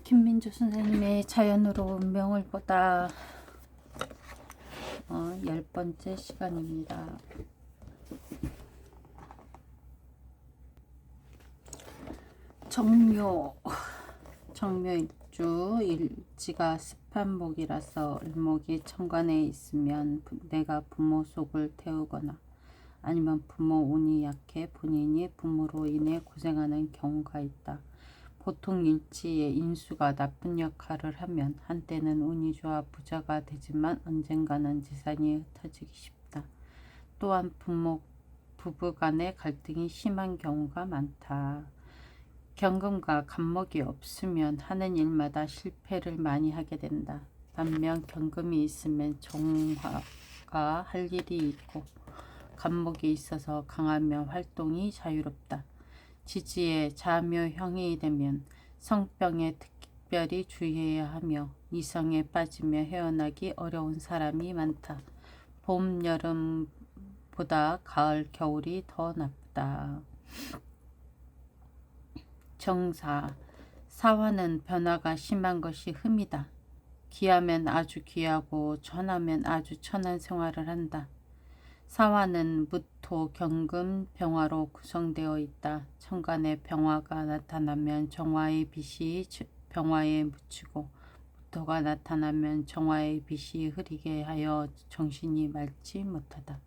김민주 선생님의 자연으로 운명을 보다 10번째 시간입니다. 정묘일주 일지가 습한 목이라서 을목이 천간에 있으면 내가 부모 속을 태우거나 아니면 부모 운이 약해 본인이 부모로 인해 고생하는 경우가 있다. 보통 일지의 인수가 나쁜 역할을 하면 한때는 운이 좋아 부자가 되지만 언젠가는 재산이 흩어지기 쉽다. 또한 부부 간의 갈등이 심한 경우가 많다. 경금과 간목이 없으면 하는 일마다 실패를 많이 하게 된다. 반면 경금이 있으면 정화가 할 일이 있고 간목이 있어서 강하며 활동이 자유롭다. 지지의 자묘형이 되면 성병에 특별히 주의해야 하며 이성에 빠지며 헤어나기 어려운 사람이 많다. 봄, 여름보다 가을, 겨울이 더 나쁘다. 정사, 사화는 변화가 심한 것이 흠이다. 귀하면 아주 귀하고 천하면 아주 천한 생활을 한다. 사화는 무토, 경금, 병화로 구성되어 있다. 천간에 병화가 나타나면 정화의 빛이 병화에 묻히고 무토가 나타나면 정화의 빛이 흐리게 하여 정신이 맑지 못하다.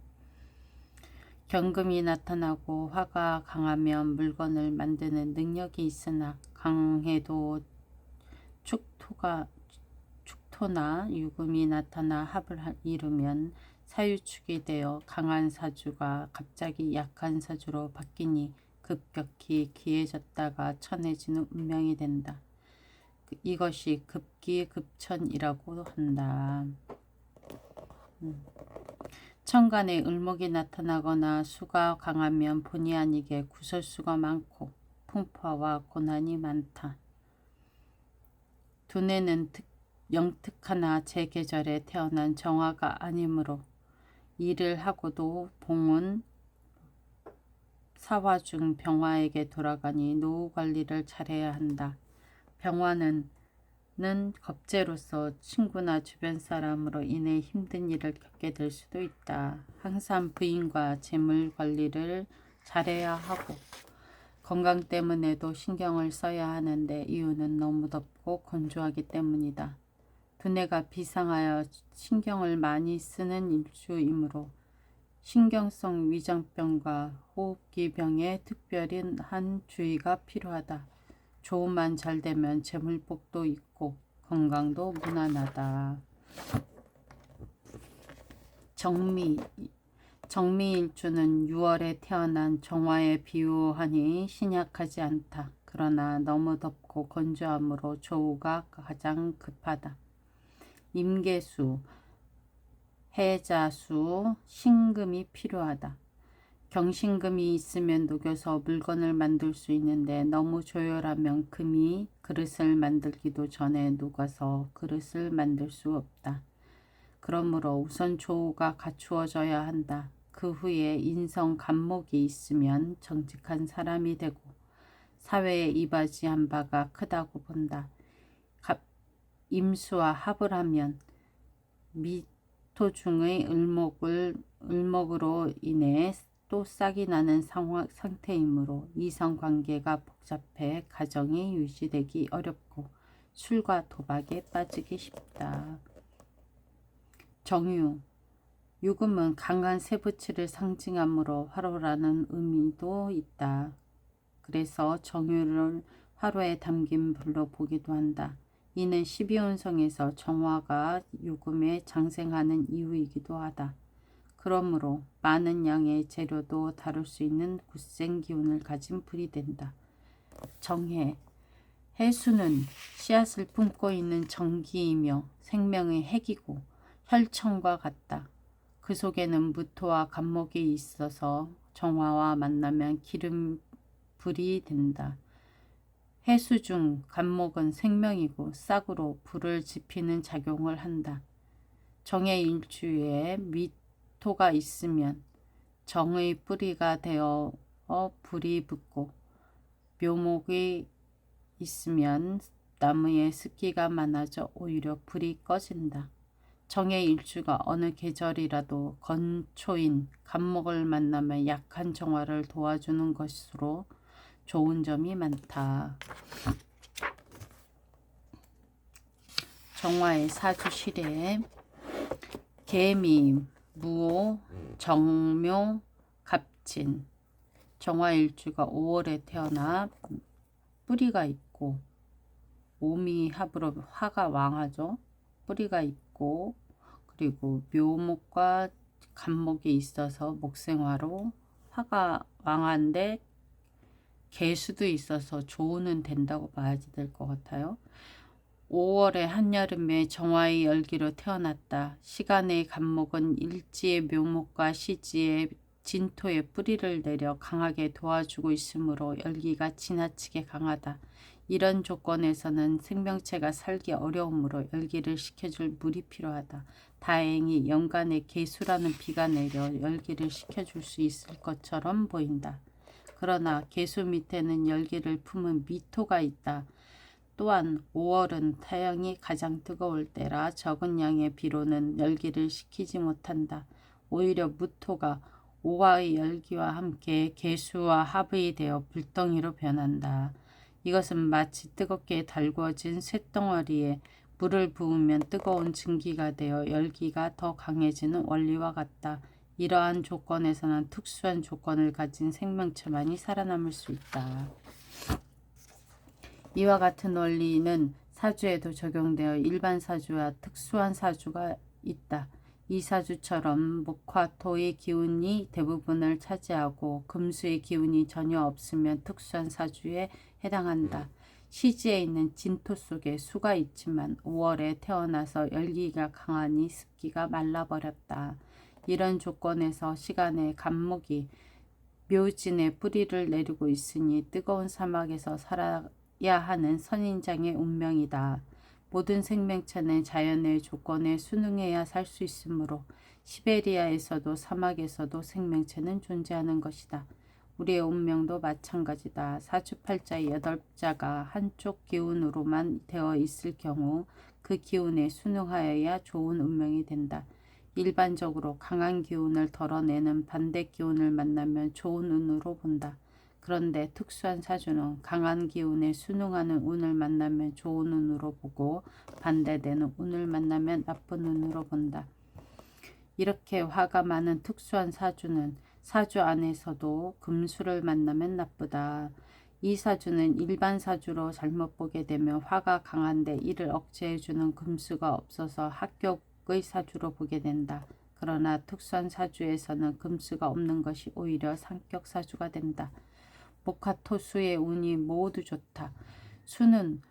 경금이 나타나고 화가 강하면 물건을 만드는 능력이 있으나 강해도 축토나 유금이 나타나 합을 이루면 사유축이 되어 강한 사주가 갑자기 약한 사주로 바뀌니 급격히 기해졌다가 천해지는 운명이 된다. 이것이 급기급천이라고 한다. 천간에 을목이 나타나거나 수가 강하면 본의 아니게 구설수가 많고 풍파와 고난이 많다. 두뇌는 영특하나 제 계절에 태어난 정화가 아니므로 일을 하고도 봉은 사화 중 병화에게 돌아가니 노후 관리를 잘해야 한다. 병화는 겁재로서 친구나 주변 사람으로 인해 힘든 일을 겪게 될 수도 있다. 항상 부인과 재물 관리를 잘해야 하고 건강 때문에도 신경을 써야 하는데 이유는 너무 덥고 건조하기 때문이다. 두뇌가 비상하여 신경을 많이 쓰는 일주이므로 신경성 위장병과 호흡기병에 특별한 주의가 필요하다. 조우만 잘 되면 재물복도 있고 건강도 무난하다. 정미일주는 6월에 태어난 정화에 비유하니 신약하지 않다. 그러나 너무 덥고 건조함으로 조우가 가장 급하다. 임계수, 해자수, 신금이 필요하다. 경신금이 있으면 녹여서 물건을 만들 수 있는데 너무 조열하면 금이 그릇을 만들기도 전에 녹아서 그릇을 만들 수 없다. 그러므로 우선 조우가 갖추어져야 한다. 그 후에 인성 간목이 있으면 정직한 사람이 되고 사회에 이바지한 바가 크다고 본다. 임수와 합을 하면 미토 중의 을목으로 인해 또 싹이 나는 상태이므로 이성관계가 복잡해 가정이 유지되기 어렵고 술과 도박에 빠지기 쉽다. 정유, 유금은 강한 세부치를 상징하므로 화로라는 의미도 있다. 그래서 정유를 화로에 담긴 불로 보기도 한다. 이는 12운성에서 정화가 유금에 장생하는 이유이기도 하다. 그러므로 많은 양의 재료도 다룰 수 있는 굳센 기운을 가진 불이 된다. 정해, 해수는 씨앗을 품고 있는 정기이며 생명의 핵이고 혈청과 같다. 그 속에는 무토와 간목이 있어서 정화와 만나면 기름불이 된다. 해수 중 간목은 생명이고 싹으로 불을 지피는 작용을 한다. 정의 일주에 미토가 있으면 정의 뿌리가 되어 불이 붙고 묘목이 있으면 나무에 습기가 많아져 오히려 불이 꺼진다. 정의 일주가 어느 계절이라도 건초인 간목을 만나면 약한 정화를 도와주는 것으로 좋은 점이 많다. 정화의 사주실에 개미, 무오, 정묘, 갑진. 정화일주가 5월에 태어나 뿌리가 있고 오미합으로 화가 왕하죠. 뿌리가 있고 그리고 묘목과 간목이 있어서 목생화로 화가 왕한데 개수도 있어서 조우는 된다고 봐야 될 것 같아요. 5월의 한여름에 정화의 열기로 태어났다. 시간의 간목은 일지의 묘목과 시지의 진토에 뿌리를 내려 강하게 도와주고 있으므로 열기가 지나치게 강하다. 이런 조건에서는 생명체가 살기 어려우므로 열기를 식혀줄 물이 필요하다. 다행히 연간에 개수라는 비가 내려 열기를 식혀줄 수 있을 것처럼 보인다. 그러나 개수 밑에는 열기를 품은 미토가 있다. 또한 5월은 태양이 가장 뜨거울 때라 적은 양의 비로는 열기를 식히지 못한다. 오히려 무토가 오화의 열기와 함께 개수와 합의 되어 불덩이로 변한다. 이것은 마치 뜨겁게 달구어진 쇳덩어리에 물을 부으면 뜨거운 증기가 되어 열기가 더 강해지는 원리와 같다. 이러한 조건에서는 특수한 조건을 가진 생명체만이 살아남을 수 있다. 이와 같은 원리는 사주에도 적용되어 일반 사주와 특수한 사주가 있다. 이 사주처럼 목화토의 기운이 대부분을 차지하고 금수의 기운이 전혀 없으면 특수한 사주에 해당한다. 시지에 있는 진토 속에 수가 있지만 5월에 태어나서 열기가 강하니 습기가 말라버렸다. 이런 조건에서 시간의 간목이 묘진에 뿌리를 내리고 있으니 뜨거운 사막에서 살아야 하는 선인장의 운명이다. 모든 생명체는 자연의 조건에 순응해야 살 수 있으므로 시베리아에서도 사막에서도 생명체는 존재하는 것이다. 우리의 운명도 마찬가지다. 사주팔자의 8자가 한쪽 기운으로만 되어 있을 경우 그 기운에 순응하여야 좋은 운명이 된다. 일반적으로 강한 기운을 덜어내는 반대 기운을 만나면 좋은 운으로 본다. 그런데 특수한 사주는 강한 기운에 순응하는 운을 만나면 좋은 운으로 보고 반대되는 운을 만나면 나쁜 운으로 본다. 이렇게 화가 많은 특수한 사주는 사주 안에서도 금수를 만나면 나쁘다. 이 사주는 일반 사주로 잘못 보게 되면 화가 강한데 이를 억제해주는 금수가 없어서 합격의 사주로 보게 된다. 그러나 특수한 사주에서는 금수가 없는 것이 오히려 상격 사주가 된다. 목화토수의 운이 모두 좋다. 수는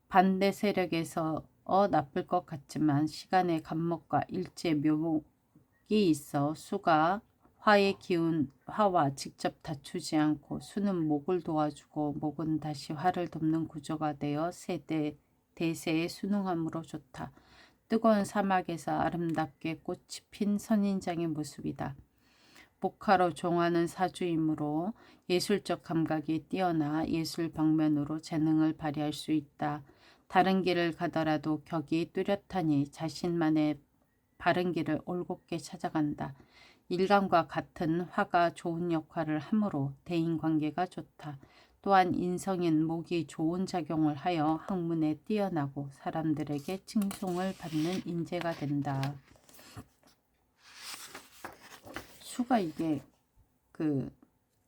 반대 세력에서 나쁠 것 같지만 시간의 간목과 일제 묘목이 있어 수가 화와 직접 다투지 않고 수는 목을 도와주고 목은 다시 화를 돕는 구조가 되어 대세에 순응함으로 좋다. 뜨거운 사막에서 아름답게 꽃이 핀 선인장의 모습이다. 목화로 종하는 사주이므로 예술적 감각이 뛰어나 예술 방면으로 재능을 발휘할 수 있다. 다른 길을 가더라도 격이 뚜렷하니 자신만의 바른 길을 올곧게 찾아간다. 일간과 같은 화가 좋은 역할을 하므로 대인관계가 좋다. 또한 인성인 목이 좋은 작용을 하여 학문에 뛰어나고 사람들에게 칭송을 받는 인재가 된다. 수가 이게 그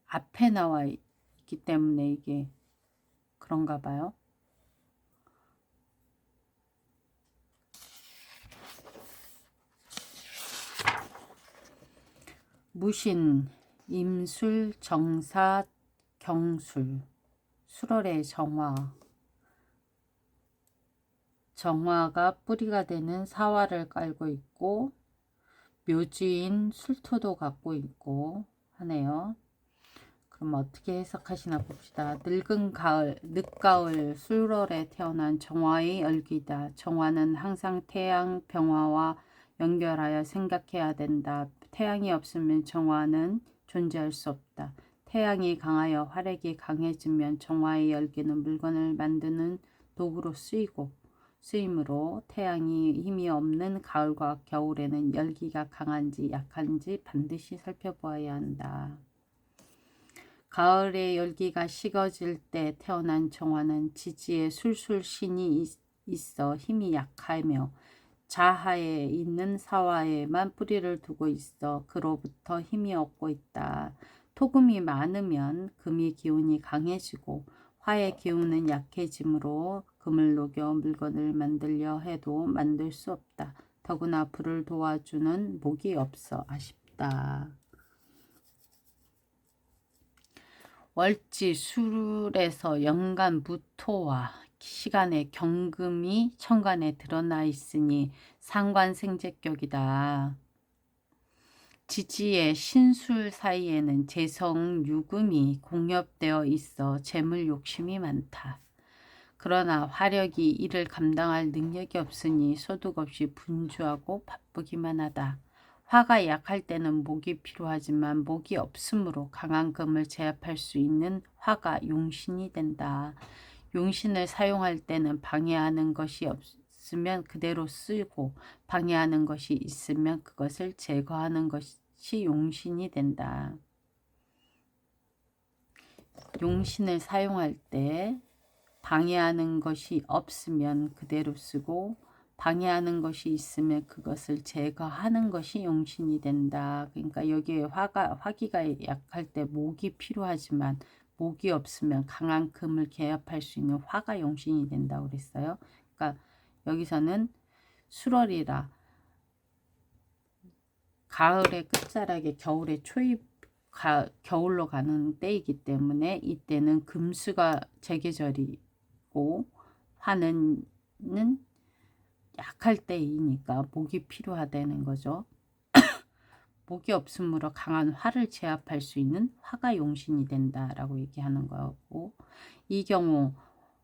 앞에 나와 있기 때문에 이게 그런가 봐요. 무신, 임술, 정사, 경술, 수월의 정화. 정화가 뿌리가 되는 사화를 깔고 있고 묘지인 술토도 갖고 있고 하네요. 그럼 어떻게 해석하시나 봅시다. 늙은 가을, 늦가을 술월에 태어난 정화의 열기다. 정화는 항상 태양 병화와 연결하여 생각해야 된다. 태양이 없으면 정화는 존재할 수 없다. 태양이 강하여 활액이 강해지면 정화의 열기는 물건을 만드는 도구로 쓰이므로 태양이 힘이 없는 가을과 겨울에는 열기가 강한지 약한지 반드시 살펴보아야 한다. 가을에 열기가 식어질 때 태어난 정화는 지지에 술술 신이 있어 힘이 약하며 자하에 있는 사화에만 뿌리를 두고 있어 그로부터 힘이 얻고 있다. 토금이 많으면 금의 기운이 강해지고 화의 기운은 약해지므로 금을 녹여 물건을 만들려 해도 만들 수 없다. 더구나 불을 도와주는 목이 없어 아쉽다. 월지 술에서 연간 무토와 시간에 경금이 천간에 드러나 있으니 상관생재격이다. 지지의 신술 사이에는 재성 유금이 공엽되어 있어 재물 욕심이 많다. 그러나 화력이 이를 감당할 능력이 없으니 소득 없이 분주하고 바쁘기만 하다. 화가 약할 때는 목이 필요하지만 목이 없으므로 강한 금을 제압할 수 있는 화가 용신이 된다. 용신을 사용할 때는 방해하는 것이 없으면 그대로 쓰고 방해하는 것이 있으면 그것을 제거하는 것이 용신이 된다. 용신을 사용할 때 방해하는 것이 없으면 그대로 쓰고 방해하는 것이 있으면 그것을 제거하는 것이 용신이 된다. 그러니까 여기에 화기가 약할 때 목이 필요하지만 목이 없으면 강한 금을 개합할 수 있는 화가 용신이 된다고 그랬어요. 그러니까 여기서는 수월이라 가을의 끝자락에 겨울의 초입 겨울로 가는 때이기 때문에 이때는 금수가 재계절이고 화는 약할 때이니까 목이 필요하다는 거죠. 목이 없으므로 강한 화를 제압할 수 있는 화가 용신이 된다라고 얘기하는 거고, 이 경우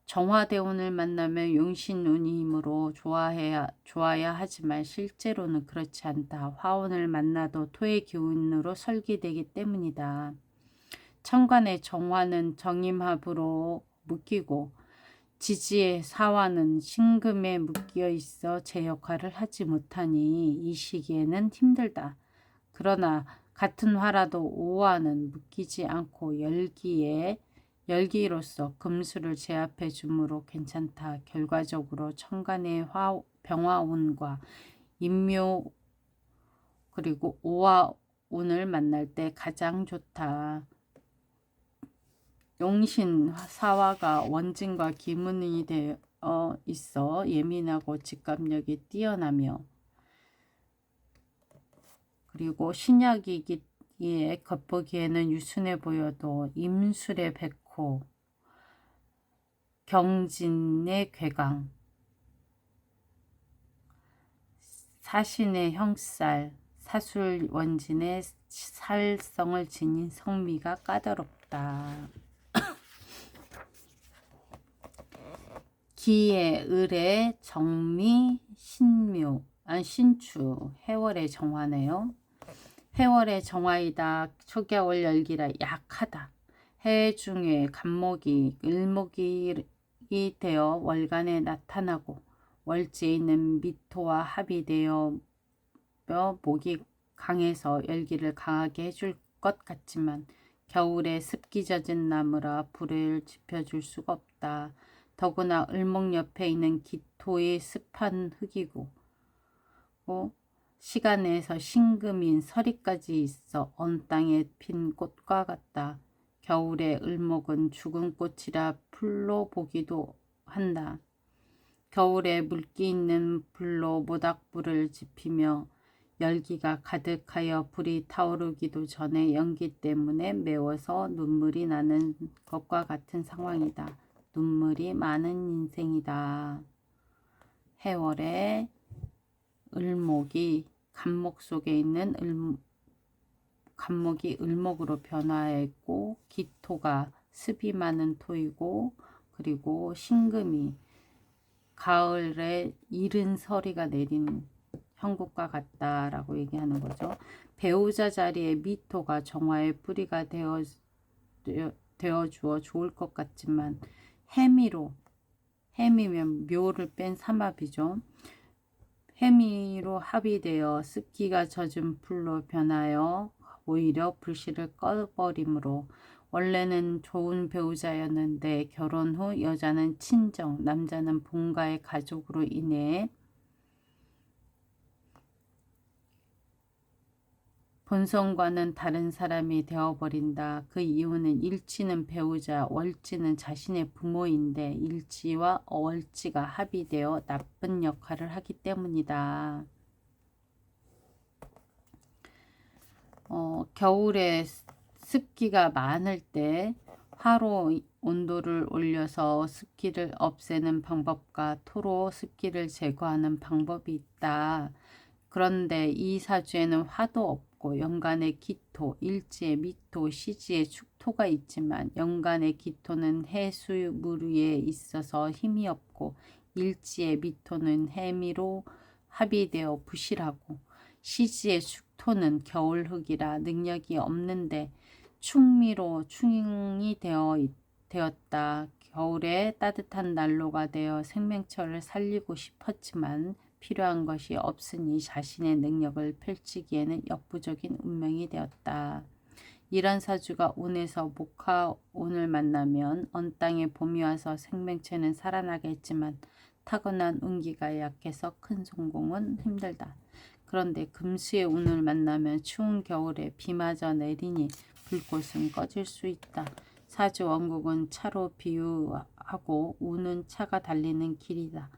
정화대운을 만나면 용신운이 힘으로 좋아야 하지만 실제로는 그렇지 않다. 화운을 만나도 토의 기운으로 설계되기 때문이다. 천간의 정화는 정임합으로 묶이고 지지의 사화는 신금에 묶여 있어 제 역할을 하지 못하니 이 시기에는 힘들다. 그러나 같은 화라도 오화는 묶이지 않고 열기로서 금수를 제압해 주므로 괜찮다. 결과적으로 천간의 병화운과 인묘 그리고 오화운을 만날 때 가장 좋다. 용신 사화가 원진과 기문이 되어 있어 예민하고 직감력이 뛰어나며 그리고 신약이기에 겉보기에는 유순해 보여도 임술의 백호, 경진의 괴강, 사신의 형살, 사술 원진의 살성을 지닌 성미가 까다롭다. 기의 을의 정미, 신추, 해월의 정화네요. 해월의 정화이다. 초겨울 열기라 약하다. 해 중에 간목이 을목이 되어 월간에 나타나고 월지에 있는 미토와 합이 되어 목이 강해서 열기를 강하게 해줄 것 같지만 겨울에 습기 젖은 나무라 불을 지펴줄 수가 없다. 더구나 을목 옆에 있는 기토의 습한 흙이고 시간에서 신금인 서리까지 있어 언 땅에 핀 꽃과 같다. 겨울에 을목은 죽은 꽃이라 풀로 보기도 한다. 겨울에 물기 있는 불로 모닥불을 지피며 열기가 가득하여 불이 타오르기도 전에 연기 때문에 매워서 눈물이 나는 것과 같은 상황이다. 눈물이 많은 인생이다. 해월에 을목이 간목 속에 있는 간목이 을목으로 변화했고 기토가 습이 많은 토이고 그리고 신금이 가을에 이른 서리가 내린 형국과 같다라고 얘기하는 거죠. 배우자 자리에 미토가 정화의 뿌리가 되어 주어 좋을 것 같지만 해미로 해미면 묘를 뺀 삼합이죠. 해미로 합의되어 습기가 젖은 불로 변하여 오히려 불씨를 꺼버리므로 원래는 좋은 배우자였는데 결혼 후 여자는 친정, 남자는 본가의 가족으로 인해 본성과는 다른 사람이 되어버린다. 그 이유는 일치는 배우자, 월지는 자신의 부모인데 일지와 월지가 합의되어 나쁜 역할을 하기 때문이다. 겨울에 습기가 많을 때 화로 온도를 올려서 습기를 없애는 방법과 토로 습기를 제거하는 방법이 있다. 그런데 이 사주에는 화도 없고 연간의 기토, 일지의 미토, 시지의 축토가 있지만 연간의 기토는 해수 물 위에 있어서 힘이 없고 일지의 미토는 해미로 합의되어 부실하고 시지의 축토는 겨울흙이라 능력이 없는데 충미로 충이 되었다. 겨울에 따뜻한 난로가 되어 생명철을 살리고 싶었지만 필요한 것이 없으니 자신의 능력을 펼치기에는 역부족인 운명이 되었다. 이런 사주가 운에서 목화운을 만나면 언 땅에 봄이 와서 생명체는 살아나겠지만 타고난 운기가 약해서 큰 성공은 힘들다. 그런데 금수의 운을 만나면 추운 겨울에 비마저 내리니 불꽃은 꺼질 수 있다. 사주 원국은 차로 비유하고 운은 차가 달리는 길이다.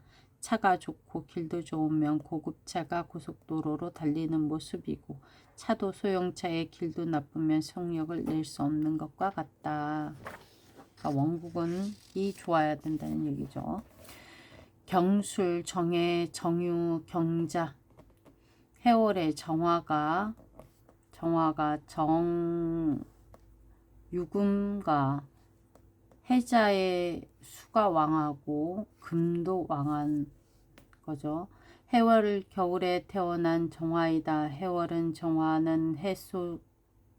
차가 좋고 길도 좋으면 고급차가 고속도로로 달리는 모습이고 차도 소형차의 길도 나쁘면 속력을 낼 수 없는 것과 같다. 그러니까 원국은이 좋아야 된다는 얘기죠. 경술, 정해, 정유, 경자, 해월의 정화가 유금과 해자의 수가 왕하고 금도 왕한 거죠. 해월을 겨울에 태어난 정화이다. 해월은 정화는 해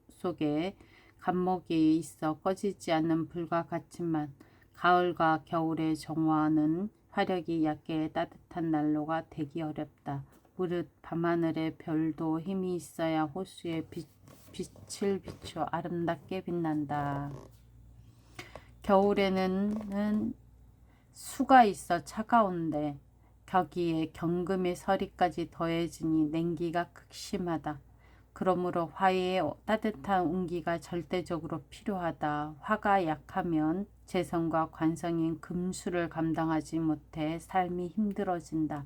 속에 간목이 있어 꺼지지 않는 불과 같지만 가을과 겨울의 정화는 화력이 약해 따뜻한 난로가 되기 어렵다. 무릇 밤하늘에 별도 힘이 있어야 호수에 빛을 비춰 아름답게 빛난다. 겨울에는 수가 있어 차가운데 거기에 경금의 서리까지 더해지니 냉기가 극심하다. 그러므로 화의 따뜻한 운기가 절대적으로 필요하다. 화가 약하면 재성과 관성인 금수를 감당하지 못해 삶이 힘들어진다.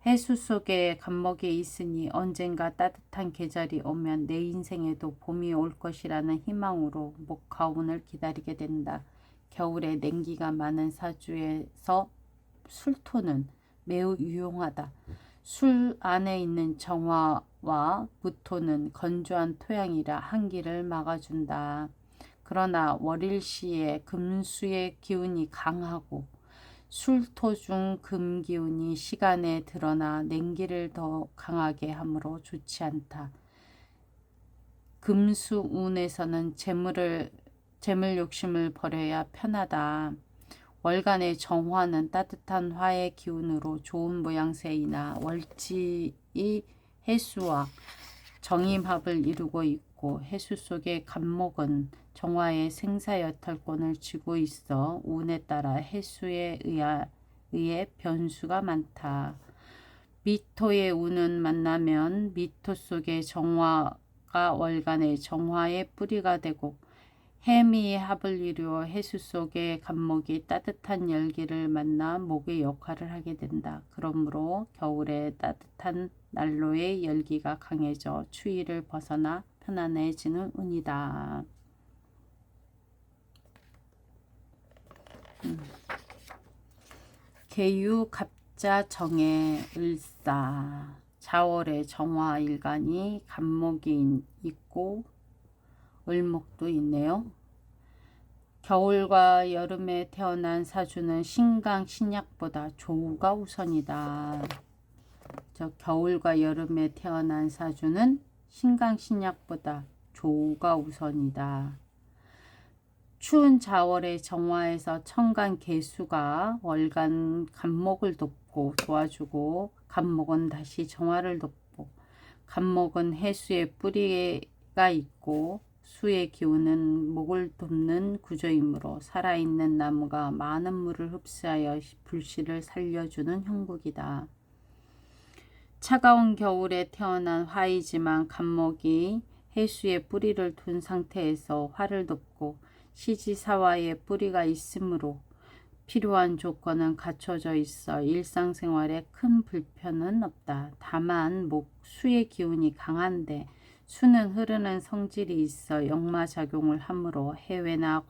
해수 속에 간목이 있으니 언젠가 따뜻한 계절이 오면 내 인생에도 봄이 올 것이라는 희망으로 목화운을 기다리게 된다. 겨울에 냉기가 많은 사주에서 술토는 매우 유용하다. 술 안에 있는 정화와 무토는 건조한 토양이라 한기를 막아준다. 그러나 월일시에 금수의 기운이 강하고 술토 중 금기운이 시간에 드러나 냉기를 더 강하게 하므로 좋지 않다. 금수운에서는 재물 욕심을 버려야 편하다. 월간의 정화는 따뜻한 화의 기운으로 좋은 모양새이나 월지의 해수와 정임합을 이루고 있고 해수 속의 간목은 정화의 생사여탈권을 쥐고 있어 운에 따라 해수에 의해 변수가 많다. 미토의 운은 만나면 미토 속의 정화가 월간의 정화의 뿌리가 되고 해미의 합을 이루어 해수 속의 간목이 따뜻한 열기를 만나 목의 역할을 하게 된다. 그러므로 겨울에 따뜻한 난로의 열기가 강해져 추위를 벗어나 편안해지는 운이다. 계유, 갑자, 정해, 을사, 자월의 정화 일간이 간목이 있고 을목도 있네요. 겨울과 여름에 태어난 사주는 신강, 신약보다 조우가 우선이다. 겨울과 여름에 태어난 사주는 신강, 신약보다 조우가 우선이다. 추운 자월의 정화에서 천간 개수가 월간 간목을 돕고 도와주고, 간목은 다시 정화를 돕고, 간목은 해수의 뿌리가 있고 수의 기운은 목을 돕는 구조이므로 살아있는 나무가 많은 물을 흡수하여 불씨를 살려주는 형국이다. 차가운 겨울에 태어난 화이지만 간목이 해수의 뿌리를 둔 상태에서 화를 돕고, 시지사화의 뿌리가 있으므로 필요한 조건은 갖춰져 있어 일상생활에 큰 불편은 없다. 다만 수의 기운이 강한데 수는 흐르는 성질이 있어 역마작용을 하므로 해외와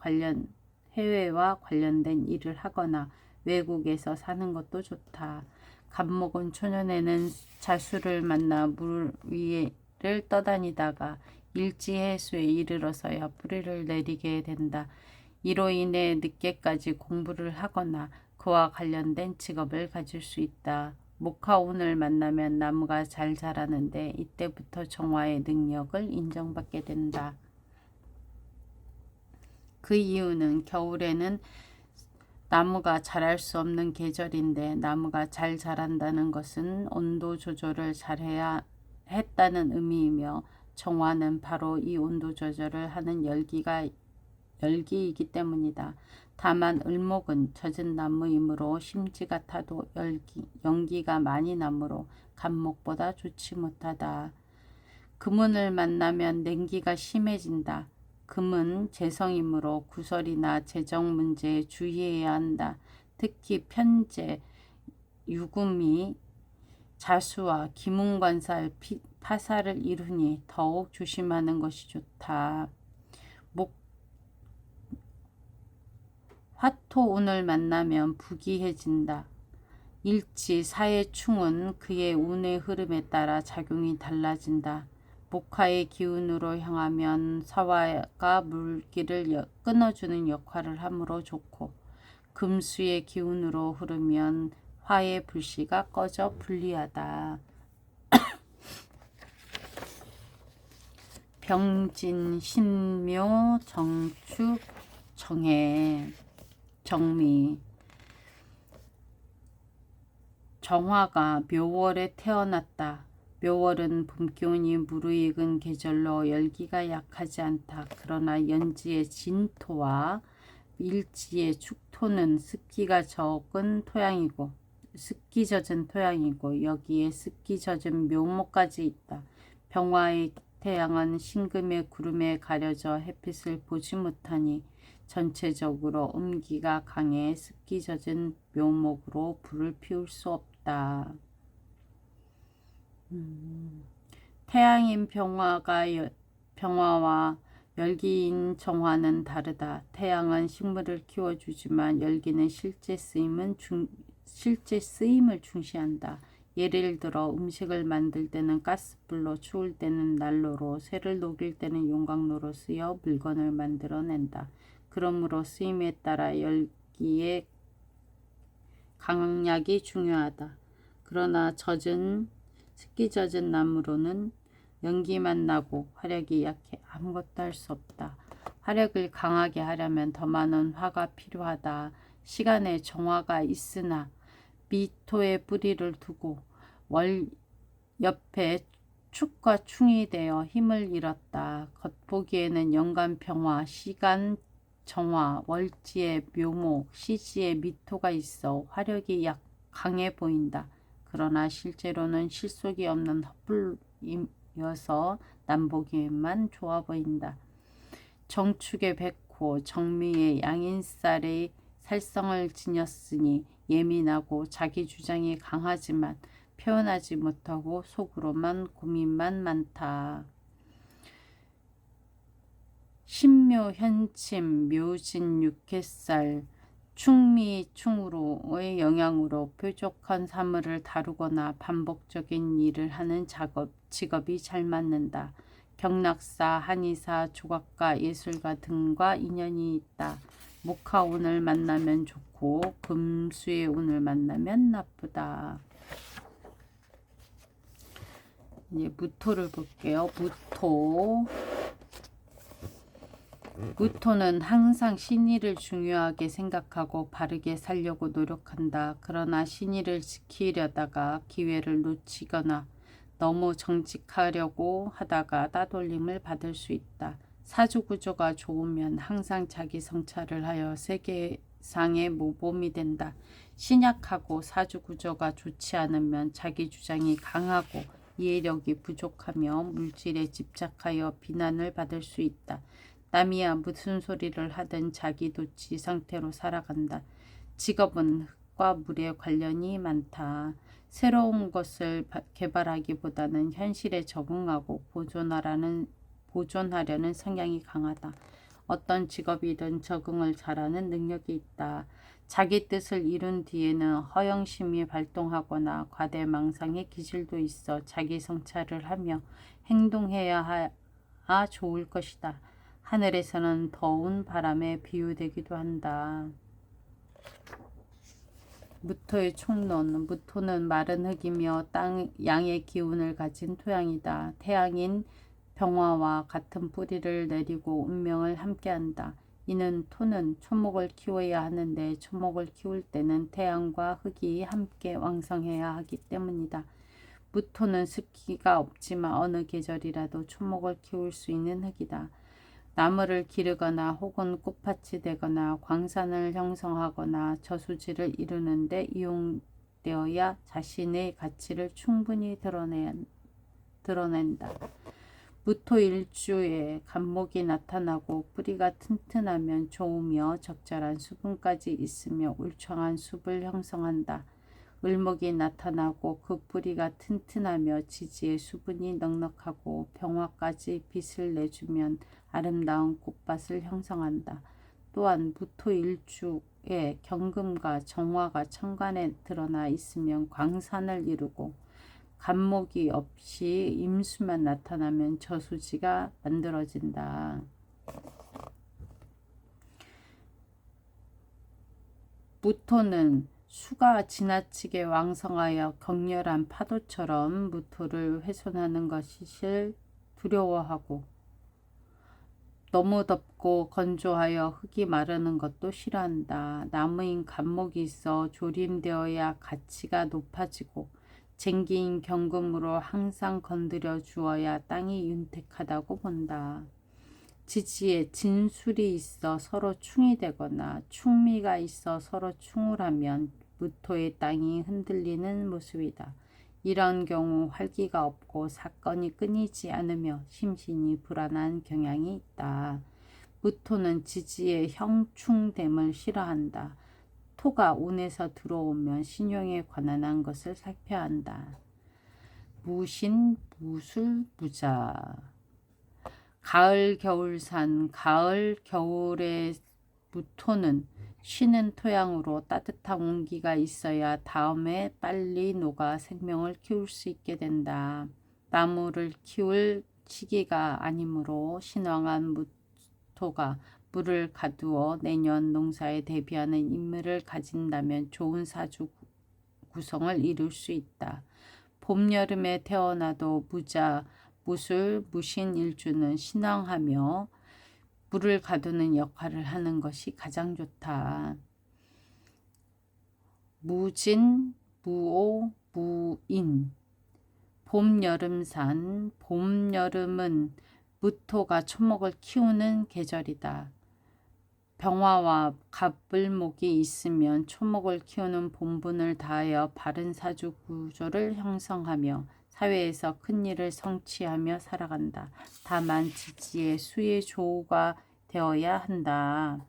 관련된 일을 하거나 외국에서 사는 것도 좋다. 간목은 초년에는 자수를 만나 물 위를 떠다니다가 일지해수에 이르러서야 뿌리를 내리게 된다. 이로 인해 늦게까지 공부를 하거나 그와 관련된 직업을 가질 수 있다. 목화운을 만나면 나무가 잘 자라는데 이때부터 정화의 능력을 인정받게 된다. 그 이유는 겨울에는 나무가 자랄 수 없는 계절인데, 나무가 잘 자란다는 것은 온도 조절을 잘해야 했다는 의미이며, 정화는 바로 이 온도 조절을 하는 열기이기 때문이다. 다만 을목은 젖은 나무이므로 심지가 타도 연기가 많이 나므로 간목보다 좋지 못하다. 금운을 만나면 냉기가 심해진다. 금은 재성이므로 구설이나 재정 문제에 주의해야 한다. 특히 편재, 유금이 자수와 기문관살 파사를 이루니 더욱 조심하는 것이 좋다. 화토운을 만나면 부귀해진다. 일지 사해충은 그의 운의 흐름에 따라 작용이 달라진다. 목화의 기운으로 향하면 사화가 물기를 끊어주는 역할을 하므로 좋고, 금수의 기운으로 흐르면 화의 불씨가 꺼져 불리하다. 병진, 신묘, 정축, 정해, 정미. 정화가 묘월에 태어났다. 묘월은 봄기운이 무르익은 계절로 열기가 약하지 않다. 그러나 연지의 진토와 일지의 축토는 습기 젖은 토양이고 여기에 습기 젖은 묘목까지 있다. 병화의 태양은 신금의 구름에 가려져 햇빛을 보지 못하니 전체적으로 음기가 강해 습기 젖은 묘목으로 불을 피울 수 없다. 태양인 병화와 열기인 정화는 다르다. 태양은 식물을 키워주지만 열기는 실제 쓰임을 중시한다. 예를 들어 음식을 만들 때는 가스불로, 추울 때는 난로로, 쇠를 녹일 때는 용광로로 쓰여 물건을 만들어낸다. 그러므로 쓰임에 따라 열기의 강약이 중요하다. 그러나 습기 젖은 나무로는 연기만 나고 화력이 약해 아무것도 할 수 없다. 화력을 강하게 하려면 더 많은 화가 필요하다. 시간에 정화가 있으나 미토의 뿌리를 두고 월 옆에 축과 충이 되어 힘을 잃었다. 겉보기에는 연간 병화, 시간 정화, 월지의 묘목, 시지의 미토가 있어 화력이 강해 보인다. 그러나 실제로는 실속이 없는 헛불이어서 남보기에만 좋아 보인다. 정축의 백호, 정미의 양인살의 살성을 지녔으니 예민하고 자기 주장이 강하지만 표현하지 못하고 속으로만 고민만 많다. 신묘, 현침, 묘진, 육해살, 충미, 충으로의 영향으로 뾰족한 사물을 다루거나 반복적인 일을 하는 직업이 잘 맞는다. 경락사, 한의사, 조각가, 예술가 등과 인연이 있다. 목화운을 만나면 좋고 금수의 운을 만나면 나쁘다. 이제 무토를 볼게요. 무토. 무토는 항상 신의를 중요하게 생각하고 바르게 살려고 노력한다. 그러나 신의를 지키려다가 기회를 놓치거나 너무 정직하려고 하다가 따돌림을 받을 수 있다. 사주구조가 좋으면 항상 자기 성찰을 하여 세계상의 모범이 된다. 신약하고 사주구조가 좋지 않으면 자기 주장이 강하고 이해력이 부족하며 물질에 집착하여 비난을 받을 수 있다. 남이야 무슨 소리를 하든 자기 도취 상태로 살아간다. 직업은 흙과 물에 관련이 많다. 새로운 것을 개발하기보다는 현실에 적응하고 보존하려는 성향이 강하다. 어떤 직업이든 적응을 잘하는 능력이 있다. 자기 뜻을 이룬 뒤에는 허영심이 발동하거나 과대망상의 기질도 있어 자기 성찰을 하며 행동해야 좋을 것이다. 하늘에서는 더운 바람에 비유되기도 한다. 무토의 총론. 무토는 마른 흙이며 양의 기운을 가진 토양이다. 태양인 병화와 같은 뿌리를 내리고 운명을 함께한다. 이는 토는 초목을 키워야 하는데 초목을 키울 때는 태양과 흙이 함께 왕성해야 하기 때문이다. 무토는 습기가 없지만 어느 계절이라도 초목을 키울 수 있는 흙이다. 나무를 기르거나 혹은 꽃밭이 되거나 광산을 형성하거나 저수지를 이루는 데 이용되어야 자신의 가치를 충분히 드러낸다. 무토 일주에 간목이 나타나고 뿌리가 튼튼하면 좋으며 적절한 수분까지 있으며 울창한 숲을 형성한다. 을목이 나타나고 그 뿌리가 튼튼하며 지지에 수분이 넉넉하고 병화까지 빛을 내주면 아름다운 꽃밭을 형성한다. 또한 무토 일주에 경금과 정화가 천간에 드러나 있으면 광산을 이루고 간목이 없이 임수만 나타나면 저수지가 만들어진다. 무토는 수가 지나치게 왕성하여 격렬한 파도처럼 무토를 훼손하는 것을 두려워하고 너무 덥고 건조하여 흙이 마르는 것도 싫어한다. 나무인 간목이 있어 조림되어야 가치가 높아지고 쟁기인 경금으로 항상 건드려 주어야 땅이 윤택하다고 본다. 지지에 진술이 있어 서로 충이 되거나 충미가 있어 서로 충을 하면 무토의 땅이 흔들리는 모습이다. 이런 경우 활기가 없고 사건이 끊이지 않으며 심신이 불안한 경향이 있다. 무토는 지지의 형충됨을 싫어한다. 토가 운에서 들어오면 신용에 관한 것을 살펴야 한다. 무신, 무술, 무자. 가을, 겨울산. 가을, 겨울의 무토는 쉬는 토양으로 따뜻한 온기가 있어야 다음에 빨리 녹아 생명을 키울 수 있게 된다. 나무를 키울 시기가 아니므로 신왕한 무토가 물을 가두어 내년 농사에 대비하는 인물을 가진다면 좋은 사주 구성을 이룰 수 있다. 봄, 여름에 태어나도 무자, 무술, 무신 일주는 신왕하며 물을 가두는 역할을 하는 것이 가장 좋다. 무진, 무오, 무인. 봄, 여름산. 봄, 여름은 무토가 초목을 키우는 계절이다. 병화와 갑을목이 있으면 초목을 키우는 본분을 다하여 바른 사주 구조를 형성하며 사회에서 큰 일을 성취하며 살아간다. 다만 지지의 수의 조우가 되어야 한다.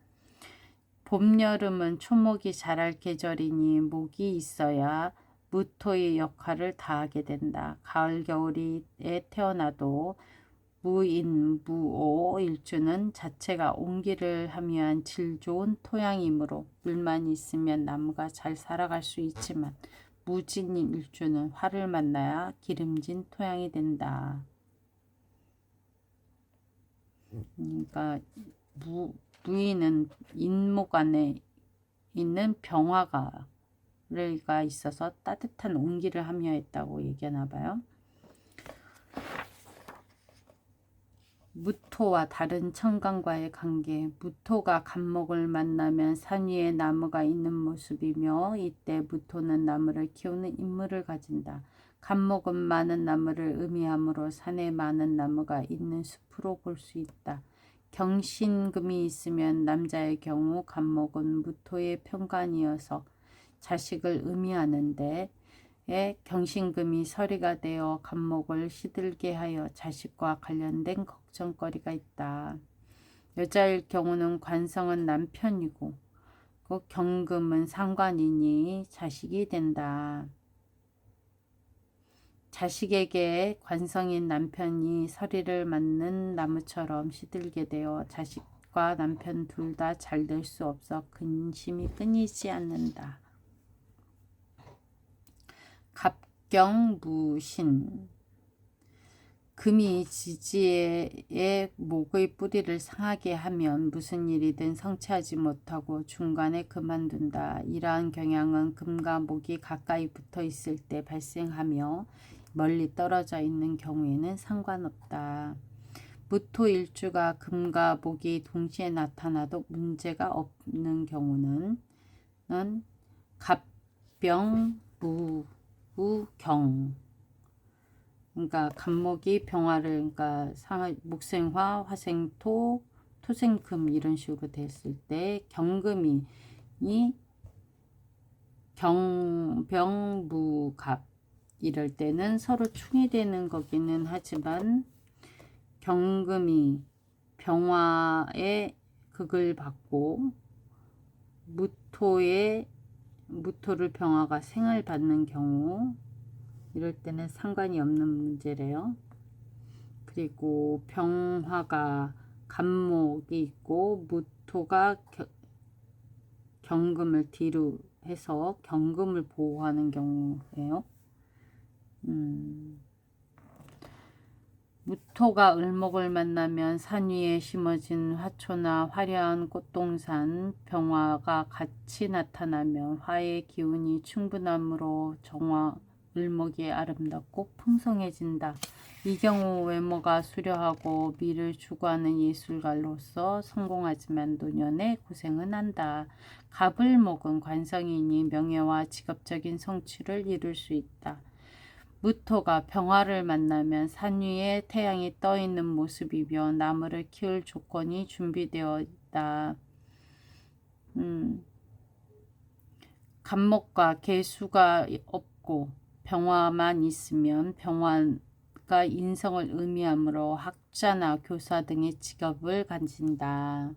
봄, 여름은 초목이 자랄 계절이니 목이 있어야 무토의 역할을 다하게 된다. 가을, 겨울에 태어나도 무인, 무오 일주는 자체가 온기를 함유한 질 좋은 토양이므로 물만 있으면 나무가 잘 살아갈 수 있지만 무진 일주는 화를 만나야 기름진 토양이 된다. 그러니까 무인은 인목 안에 있는 병화가 있어서 따뜻한 온기를 함유했다고 얘기하나 봐요. 무토와 다른 천간과의 관계. 무토가 간목을 만나면 산 위에 나무가 있는 모습이며 이때 무토는 나무를 키우는 임무를 가진다. 간목은 많은 나무를 의미하므로 산에 많은 나무가 있는 숲으로 볼 수 있다. 경신금이 있으면 남자의 경우 간목은 무토의 편관이어서 자식을 의미하는데 경신금이 서리가 되어 간목을 시들게 하여 자식과 관련된 걱정거리가 있다. 여자일 경우는 관성은 남편이고 경금은 상관이니 자식이 된다. 자식에게 관성인 남편이 서리를 맞는 나무처럼 시들게 되어 자식과 남편 둘 다 잘 될 수 없어 근심이 끊이지 않는다. 갑경무신. 금이 지지의 목의 뿌리를 상하게 하면 무슨 일이든 성취하지 못하고 중간에 그만둔다. 이러한 경향은 금과 목이 가까이 붙어 있을 때 발생하며 멀리 떨어져 있는 경우에는 상관없다. 무토일주가 금과 목이 동시에 나타나도 문제가 없는 경우는 갑병무경. 그러니까 간목이 병화를 그러니까 목생화, 화생토, 토생금 이런 식으로 됐을 때 경금이 경병무갑 이럴 때는 서로 충이 되는 거기는 하지만 경금이 병화의 극을 받고 무토를 병화가 생을 받는 경우 이럴 때는 상관이 없는 문제래요. 그리고 병화가 간목이 있고 무토가 경금을 뒤로 해서 경금을 보호하는 경우예요. 무토가 을목을 만나면 산 위에 심어진 화초나 화려한 꽃동산, 병화가 같이 나타나면 화의 기운이 충분함으로 을목이 아름답고 풍성해진다. 이 경우 외모가 수려하고 미를 추구하는 예술가로서 성공하지만 노년에 고생은 한다. 갑을목은 관성이니 명예와 직업적인 성취를 이룰 수 있다. 무토가 병화를 만나면 산 위에 태양이 떠 있는 모습이며 나무를 키울 조건이 준비되어 있다. 간목과 개수가 없고 병화만 있으면 병화가 인성을 의미하므로 학자나 교사 등의 직업을 가진다.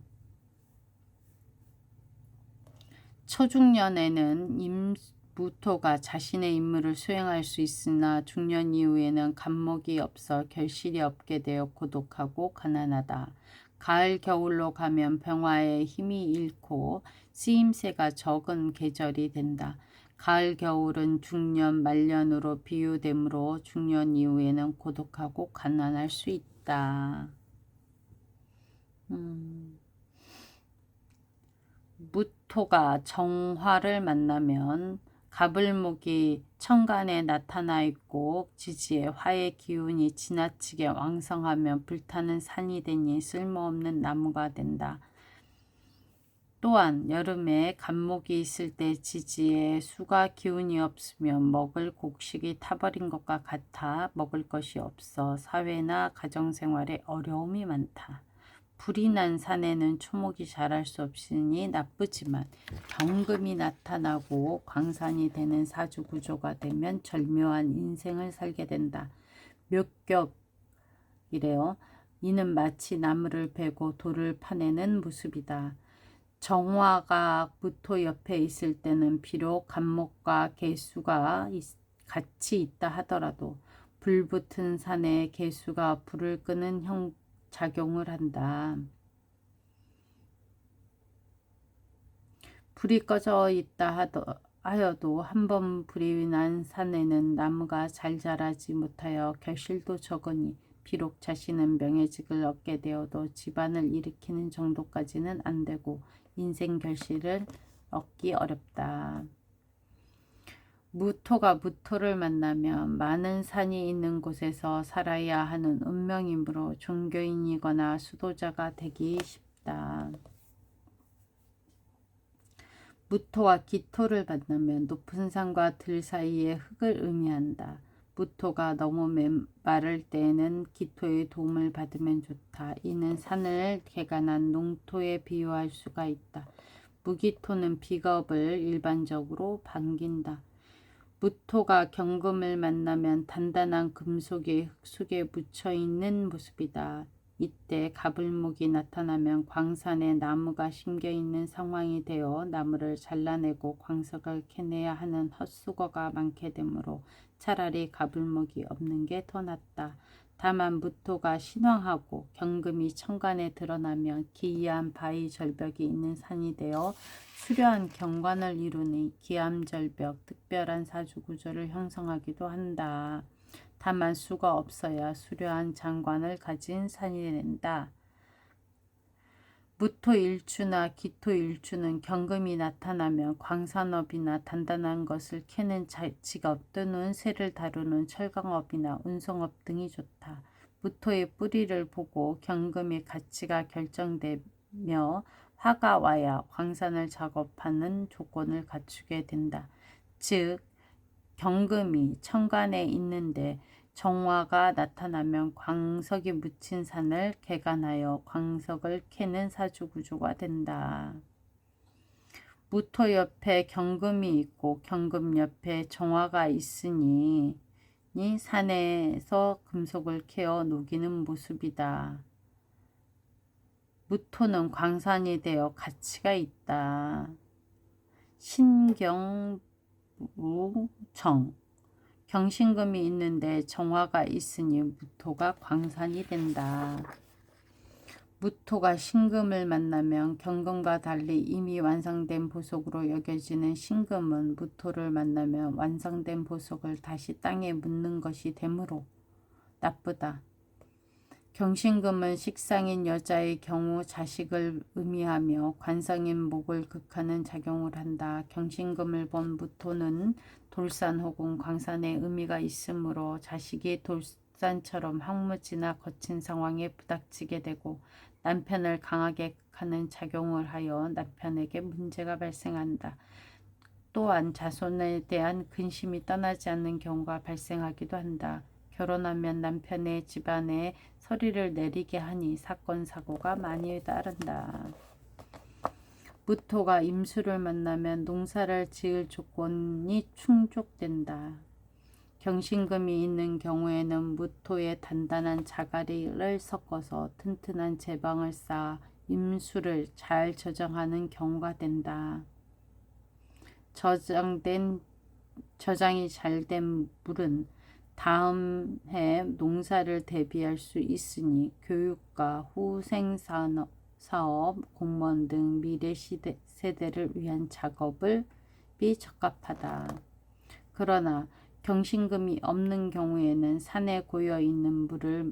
초중년에는 무토가 자신의 임무를 수행할 수 있으나 중년 이후에는 간목이 없어 결실이 없게 되어 고독하고 가난하다. 가을 겨울로 가면 병화의 힘이 잃고 쓰임새가 적은 계절이 된다. 가을 겨울은 중년 말년으로 비유되므로 중년 이후에는 고독하고 가난할 수 있다. 무토가 정화를 만나면 갑을목이 천간에 나타나 있고 지지에 화의 기운이 지나치게 왕성하면 불타는 산이 되니 쓸모없는 나무가 된다. 또한 여름에 간목이 있을 때 지지에 수가 기운이 없으면 먹을 곡식이 타버린 것과 같아 먹을 것이 없어 사회나 가정생활에 어려움이 많다. 불이 난 산에는 초목이 자랄 수 없으니 나쁘지만 경금이 나타나고 광산이 되는 사주구조가 되면 절묘한 인생을 살게 된다. 묘격이래요. 이는 마치 나무를 베고 돌을 파내는 모습이다. 정화가 무토 옆에 있을 때는 비록 간목과 개수가 같이 있다 하더라도 불붙은 산에 개수가 불을 끄는 작용을 한다. 불이 꺼져 있다 하여도 한번 불이 난 산에는 나무가 잘 자라지 못하여 결실도 적으니 비록 자신은 명예직을 얻게 되어도 집안을 일으키는 정도까지는 안 되고 인생 결실을 얻기 어렵다. 무토가 무토를 만나면 많은 산이 있는 곳에서 살아야 하는 운명이므로 종교인이거나 수도자가 되기 쉽다. 무토와 기토를 만나면 높은 산과 들 사이의 흙을 의미한다. 무토가 너무 마를 때에는 기토의 도움을 받으면 좋다. 이는 산을 개간한 농토에 비유할 수가 있다. 무기토는 비겁을 일반적으로 반긴다. 무토가 경금을 만나면 단단한 금속이 흙 속에 묻혀있는 모습이다. 이때 가불목이 나타나면 광산에 나무가 심겨있는 상황이 되어 나무를 잘라내고 광석을 캐내야 하는 헛수고가 많게 되므로 차라리 가불목이 없는 게 더 낫다. 다만 무토가 신왕하고 경금이 천간에 드러나면 기이한 바위 절벽이 있는 산이 되어 수려한 경관을 이루니 기암절벽, 특별한 사주구조를 형성하기도 한다. 다만 수가 없어야 수려한 장관을 가진 산이 된다. 무토일주나 기토일주는 경금이 나타나면 광산업이나 단단한 것을 캐는 직업 또는 쇠를 다루는 철강업이나 운송업 등이 좋다. 무토의 뿌리를 보고 경금의 가치가 결정되며 화가 와야 광산을 작업하는 조건을 갖추게 된다. 즉 경금이 천간에 있는데 정화가 나타나면 광석이 묻힌 산을 개간하여 광석을 캐는 사주구조가 된다. 무토 옆에 경금이 있고 경금 옆에 정화가 있으니 산에서 금속을 캐어 녹이는 모습이다. 무토는 광산이 되어 가치가 있다. 신경무정 경신금이 있는데 정화가 있으니 무토가 광산이 된다. 무토가 신금을 만나면 경금과 달리 이미 완성된 보석으로 여겨지는 신금은 무토를 만나면 완성된 보석을 다시 땅에 묻는 것이 되므로 나쁘다. 경신금은 식상인 여자의 경우 자식을 의미하며 관성인 목을 극하는 작용을 한다. 경신금을 본 무토는 돌산 혹은 광산의 의미가 있으므로 자식이 돌산처럼 황무지나 거친 상황에 부닥치게 되고 남편을 강하게 극하는 작용을 하여 남편에게 문제가 발생한다. 또한 자손에 대한 근심이 떠나지 않는 경우가 발생하기도 한다. 결혼하면 남편의 집안에 서리를 내리게 하니 사건 사고가 많이 따른다. 무토가 임수를 만나면 농사를 지을 조건이 충족된다. 경신금이 있는 경우에는 무토에 단단한 자갈을 섞어서 튼튼한 제방을 쌓아 임수를 잘 저장하는 경우가 된다. 저장이 잘 된 물은 다음 해 농사를 대비할 수 있으니 교육과 후생사업, 공무원 등 미래 세대를 위한 작업이 적합하다. 그러나 경신금이 없는 경우에는 산에 고여있는 물을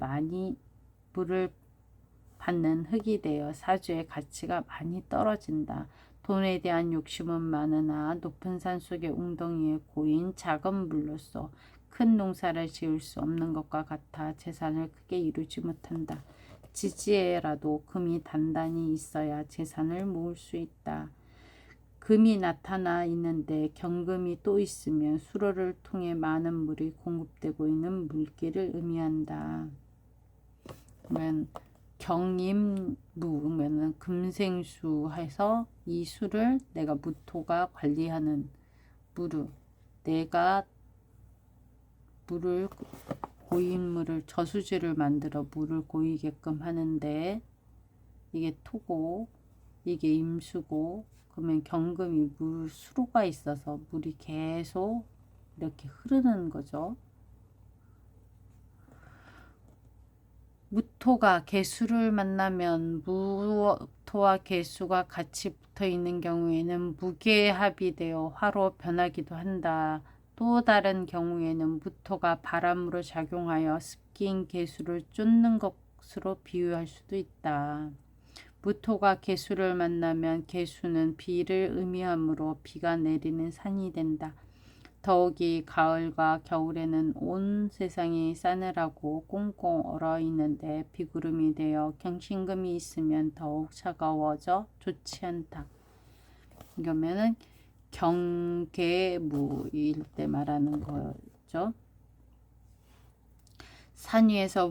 받는 흙이 되어 사주의 가치가 많이 떨어진다. 돈에 대한 욕심은 많으나 높은 산 속의 웅덩이에 고인 작은 물로서 큰 농사를 지을 수 없는 것과 같아 재산을 크게 이루지 못한다. 지지에라도 금이 단단히 있어야 재산을 모을 수 있다. 금이 나타나 있는데 경금이 또 있으면 수로를 통해 많은 물이 공급되고 있는 물길을 의미한다. 그러면 경임무면은 금생수 해서 이 수를 내가 무토가 관리하는 내가 물을 고인물을 저수지를 만들어 물을 고이게끔 하는데 이게 토고 이게 임수고 그러면 경금이 물 수로가 있어서 물이 계속 이렇게 흐르는 거죠. 무토가 개수를 만나면 무토와 개수가 같이 붙어 있는 경우에는 무게합이 되어 화로 변하기도 한다. 또 다른 경우에는 무토가 바람으로 작용하여 습기인 개수를 쫓는 것으로 비유할 수도 있다. 무토가 개수를 만나면 개수는 비를 의미하므로 비가 내리는 산이 된다. 더욱이 가을과 겨울에는 온 세상이 싸늘하고 꽁꽁 얼어있는데 비구름이 되어 경신금이 있으면 더욱 차가워져 좋지 않다. 이러면은 경계무일 때 말하는 거죠. 산 위에서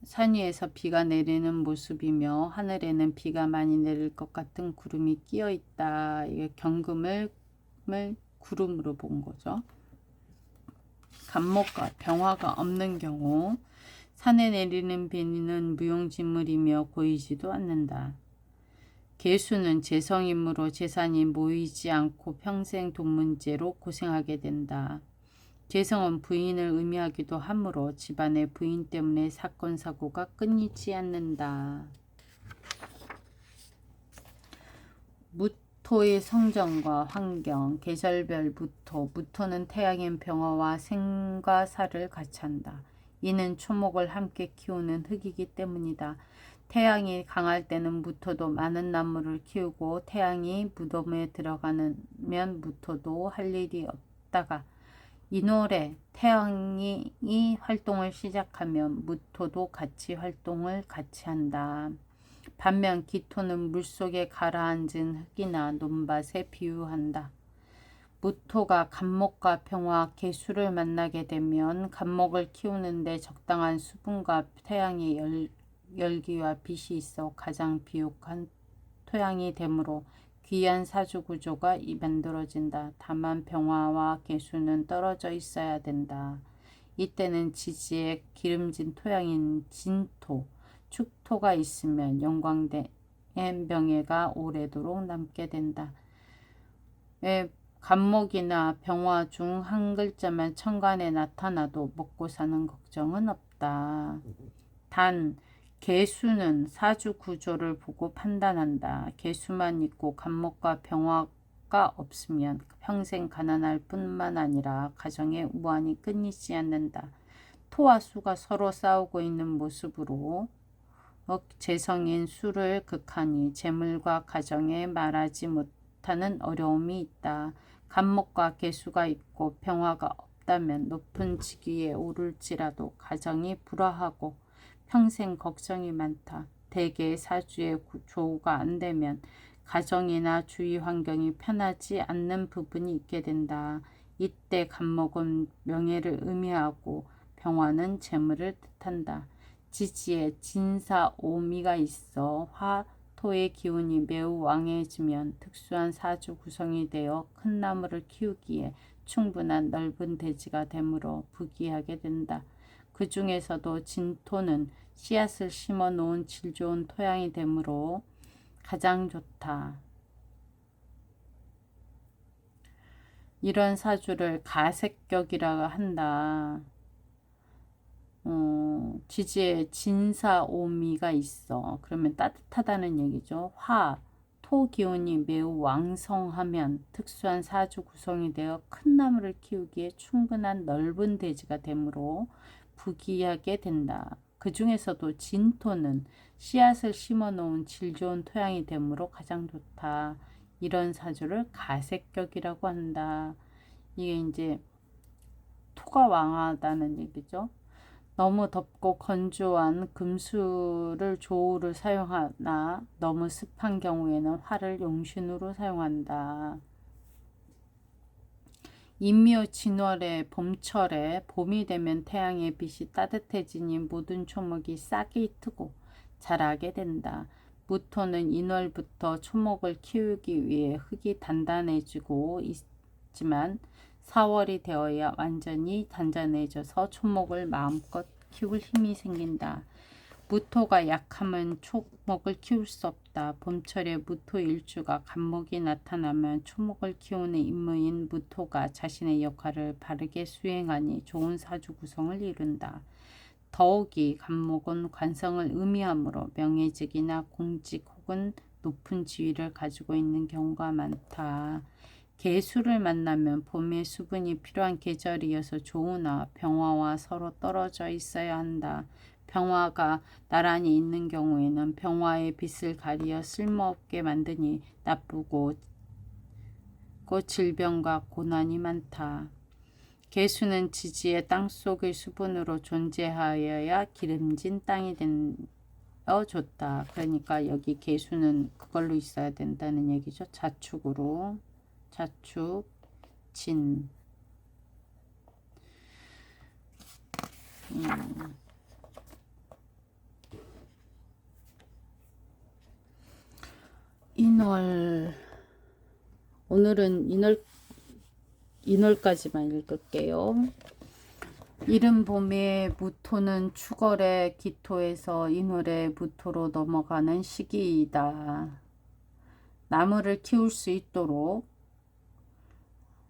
산 위에서 비가 내리는 모습이며 하늘에는 비가 많이 내릴 것 같은 구름이 끼어 있다. 이게 경금을 구름으로 본 거죠. 간목과 병화가 없는 경우 산에 내리는 비는 무용지물이며 보이지도 않는다. 계수는 재성이므로 재산이 모이지 않고 평생 돈 문제로 고생하게 된다. 재성은 부인을 의미하기도 하므로 집안의 부인 때문에 사건 사고가 끊이지 않는다. 무토의 성정과 환경, 계절별 무토. 무토는 태양인 병화와 생과 사를 같이 한다. 이는 초목을 함께 키우는 흙이기 때문이다. 태양이 강할 때는 무토도 많은 나무를 키우고 태양이 무덤에 들어가면 무토도 할 일이 없다가 이노래 태양이 활동을 시작하면 무토도 같이 활동을 같이 한다. 반면 기토는 물속에 가라앉은 흙이나 논밭에 비유한다. 무토가 간목과 병화, 계수를 만나게 되면 간목을 키우는데 적당한 수분과 태양의 열기와 빛이 있어 가장 비옥한 토양이 되므로 귀한 사주 구조가 만들어진다. 다만 병화와 계수는 떨어져 있어야 된다. 이때는 지지에 기름진 토양인 진토, 축토가 있으면 영광된 명예가 오래도록 남게 된다. 간목이나 병화 중 한 글자만 천간에 나타나도 먹고 사는 걱정은 없다. 단 계수는 사주 구조를 보고 판단한다. 계수만 있고 간목과 병화가 없으면 평생 가난할 뿐만 아니라 가정의 우환이 끊이지 않는다. 토와 수가 서로 싸우고 있는 모습으로 재성인 수를 극하니 재물과 가정에 말하지 못하는 어려움이 있다. 간목과 계수가 있고 병화가 없다면 높은 직위에 오를지라도 가정이 불화하고 평생 걱정이 많다. 대개 사주의 조우가 안 되면 가정이나 주위 환경이 편하지 않는 부분이 있게 된다. 이때 간목은 명예를 의미하고 병화는 재물을 뜻한다. 지지에 진사오미가 있어 화, 토의 기운이 매우 왕해지면 특수한 사주 구성이 되어 큰 나무를 키우기에 충분한 넓은 대지가 되므로 부귀하게 된다. 그 중에서도 진토는 씨앗을 심어 놓은 질 좋은 토양이 되므로 가장 좋다. 이런 사주를 가색격이라고 한다. 지지에 진사오미가 있어. 그러면 따뜻하다는 얘기죠. 화, 토 기운이 매우 왕성하면 특수한 사주 구성이 되어 큰 나무를 키우기에 충분한 넓은 대지가 되므로 부귀하게 된다. 그 중에서도 진토는 씨앗을 심어 놓은 질 좋은 토양이 되므로 가장 좋다. 이런 사주를 가색격이라고 한다. 이게 이제 토가 왕하다는 얘기죠. 너무 덥고 건조한 금수를 조우를 사용하나 너무 습한 경우에는 화를 용신으로 사용한다. 인묘 진월의 봄철에 봄이 되면 태양의 빛이 따뜻해지니 모든 초목이 싹이 트고 자라게 된다. 무토는 인월부터 초목을 키우기 위해 흙이 단단해지고 있지만 4월이 되어야 완전히 단단해져서 초목을 마음껏 키울 힘이 생긴다. 무토가 약하면 초목을 키울 수 없다. 봄철에 무토 일주가 간목이 나타나면 초목을 키우는 임무인 무토가 자신의 역할을 바르게 수행하니 좋은 사주 구성을 이룬다. 더욱이 간목은 관성을 의미하므로 명예직이나 공직 혹은 높은 지위를 가지고 있는 경우가 많다. 계수를 만나면 봄에 수분이 필요한 계절이어서 좋으나 병화와 서로 떨어져 있어야 한다. 병화가 나란히 있는 경우에는 병화의 빛을 가리어 쓸모없게 만드니 나쁘고 있고 질병과 고난이 많다. 개수는 지지의 땅속의 수분으로 존재하여야 기름진 땅이 좋다. 그러니까 여기 개수는 그걸로 있어야 된다는 얘기죠. 자축으로. 자축, 진. 인월. 오늘은 인월까지만 읽을게요. 이른 봄에 무토는 축월의 기토에서 인월의 무토로 넘어가는 시기이다. 나무를 키울 수 있도록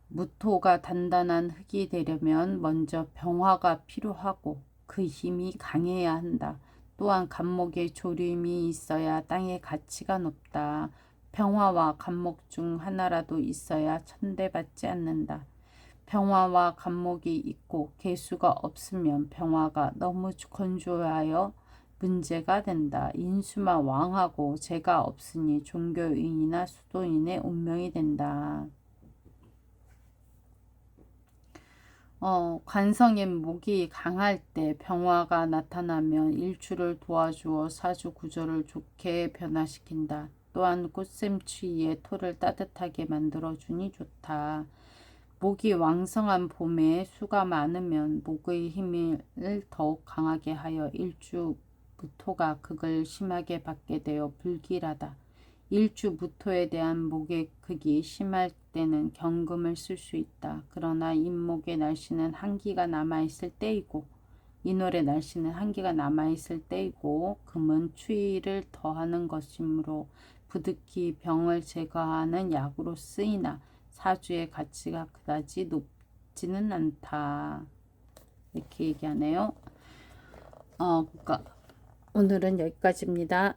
무토가 단단한 흙이 되려면 먼저 병화가 필요하고 그 힘이 강해야 한다. 또한 간목의 조림이 있어야 땅의 가치가 높다. 병화와 간목 중 하나라도 있어야 천대받지 않는다. 병화와 간목이 있고 개수가 없으면 병화가 너무 건조하여 문제가 된다. 인수만 왕하고 재가 없으니 종교인이나 수도인의 운명이 된다. 관성인 목이 강할 때 병화가 나타나면 일주를 도와주어 사주 구조를 좋게 변화시킨다. 또한 꽃샘추위에 토를 따뜻하게 만들어주니 좋다. 목이 왕성한 봄에 수가 많으면 목의 힘을 더욱 강하게 하여 일주 무토가 극을 심하게 받게 되어 불길하다. 일주 무토에 대한 목의 극이 심할 때는 경금을 쓸 수 있다. 그러나 인목의 날씨는 한기가 남아있을 때이고 인월의 날씨는 한기가 남아있을 때이고 금은 추위를 더하는 것이므로 부득이 병을 제거하는 약으로 쓰이나 사주의 가치가 그다지 높지는 않다. 이렇게 얘기하네요. 그러니까 오늘은 여기까지입니다.